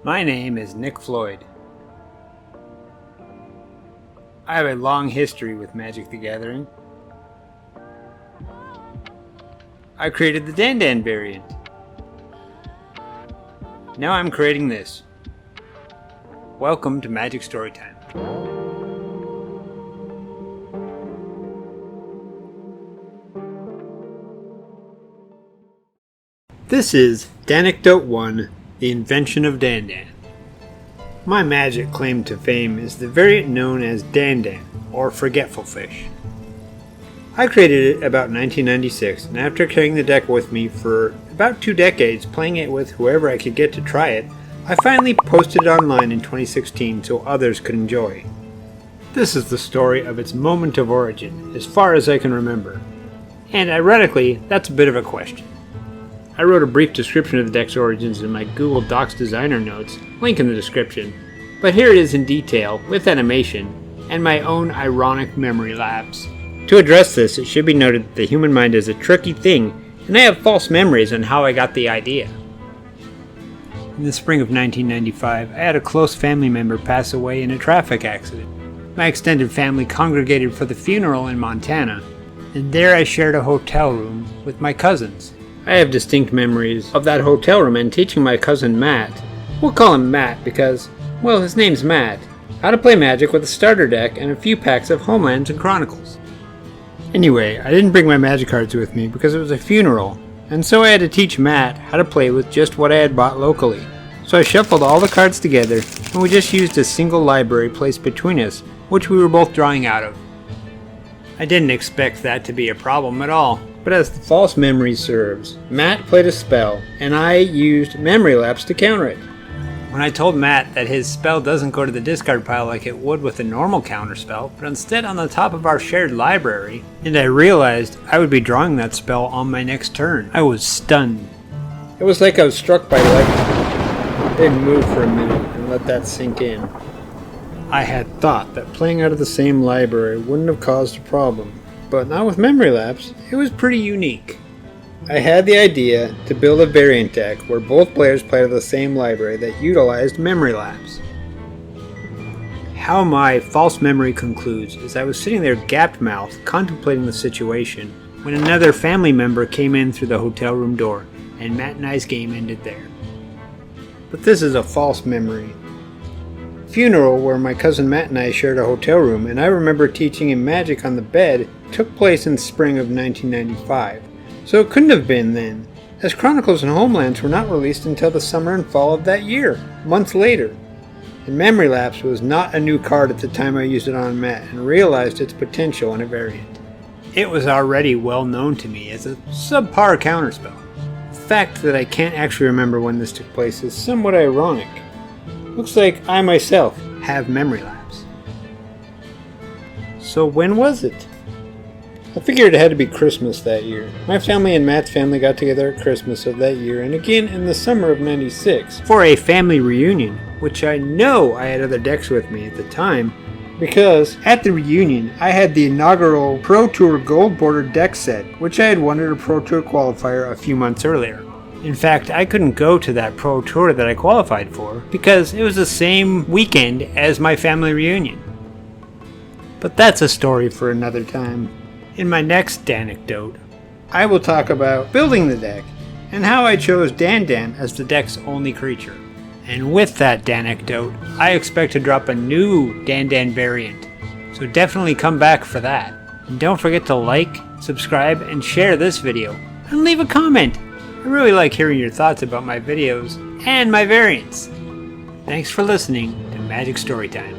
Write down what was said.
My name is Nick Floyd. I have a long history with Magic the Gathering. I created the Dan variant. Now I'm creating this. Welcome to Magic Storytime. This is Danecdote 1, The Invention of Dan. My magic claim to fame is the variant known as Dan, or Forgetful Fish. I created it about 1996, and after carrying the deck with me for about 2 decades, playing it with whoever I could get to try it, I finally posted it online in 2016 so others could enjoy. This is the story of its moment of origin, as far as I can remember. And ironically, that's a bit of a question. I wrote a brief description of the deck's origins in my Google Docs designer notes, link in the description, but here it is in detail, with animation, and my own ironic memory lapse. To address this, it should be noted that the human mind is a tricky thing, and I have false memories on how I got the idea. In the spring of 1995, I had a close family member pass away in a traffic accident. My extended family congregated for the funeral in Montana, and there I shared a hotel room with my cousins. I have distinct memories of that hotel room and teaching my cousin Matt, we'll call him Matt because, well, his name's Matt, how to play Magic with a starter deck and a few packs of Homelands and Chronicles. Anyway, I didn't bring my Magic cards with me because it was a funeral, and so I had to teach Matt how to play with just what I had bought locally. So I shuffled all the cards together, and we just used a single library placed between us, which we were both drawing out of. I didn't expect that to be a problem at all. But as the false memory serves, Matt played a spell, and I used memory lapse to counter it. When I told Matt that his spell doesn't go to the discard pile like it would with a normal counter spell, but instead on the top of our shared library, and I realized I would be drawing that spell on my next turn, I was stunned. It was like I was struck by lightning. I didn't move for a minute and let that sink in. I had thought that playing out of the same library wouldn't have caused a problem. But not with memory lapse, it was pretty unique. I had the idea to build a variant deck where both players played out of the same library that utilized memory lapse. How my false memory concludes is I was sitting there gapped-mouthed contemplating the situation when another family member came in through the hotel room door, and Matt and I's game ended there. But this is a false memory. Funeral where my cousin Matt and I shared a hotel room, and I remember teaching him Magic on the bed, took place in spring of 1995, so it couldn't have been then, as Chronicles and Homelands were not released until the summer and fall of that year, months later. And Memory Lapse was not a new card at the time I used it on Matt and realized its potential in a variant. It was already well known to me as a subpar counterspell. The fact that I can't actually remember when this took place is somewhat ironic. Looks like I myself have memory lapse. So when was it? I figured it had to be Christmas that year. My family and Matt's family got together at Christmas of that year and again in the summer of '96 for a family reunion, which I know I had other decks with me at the time because at the reunion I had the inaugural Pro Tour gold bordered deck set, which I had won at a Pro Tour qualifier a few months earlier. In fact, I couldn't go to that Pro Tour that I qualified for because it was the same weekend as my family reunion. But that's a story for another time. In my next Danecdote, I will talk about building the deck and how I chose Dan as the deck's only creature. And with that Danecdote, I expect to drop a new Dan variant, so definitely come back for that. And don't forget to like, subscribe, and share this video, and leave a comment. I really like hearing your thoughts about my videos and my variants. Thanks for listening to Magic Storytime.